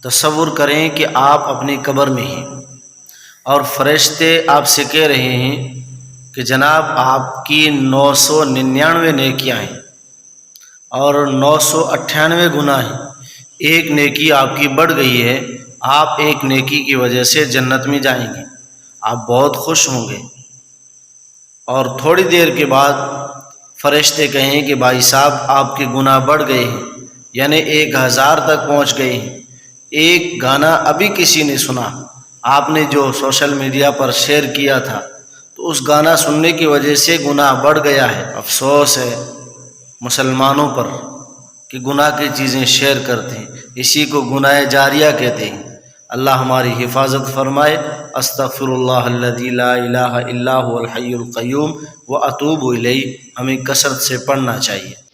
تصور کریں کہ آپ اپنی قبر میں ہیں اور فرشتے آپ سے کہہ رہے ہیں کہ جناب آپ کی 999 نیکیاں ہیں اور 998 گناہ ہیں، ایک نیکی آپ کی بڑھ گئی ہے، آپ ایک نیکی کی وجہ سے جنت میں جائیں گے، آپ بہت خوش ہوں گے۔ اور تھوڑی دیر کے بعد فرشتے کہیں کہ بھائی صاحب آپ کے گناہ بڑھ گئے ہیں، یعنی 1000 تک پہنچ گئے ہیں۔ ایک گانا ابھی کسی نے سنا، آپ نے جو سوشل میڈیا پر شیئر کیا تھا، تو اس گانا سننے کی وجہ سے گناہ بڑھ گیا ہے۔ افسوس ہے مسلمانوں پر کہ گناہ کی چیزیں شیئر کرتے ہیں، اسی کو گناہ جاریہ کہتے ہیں۔ اللہ ہماری حفاظت فرمائے۔ استغفر اللہ الذی لا الہ الا هو الحی القیوم واتوب الیہ، ہمیں کثرت سے پڑھنا چاہیے۔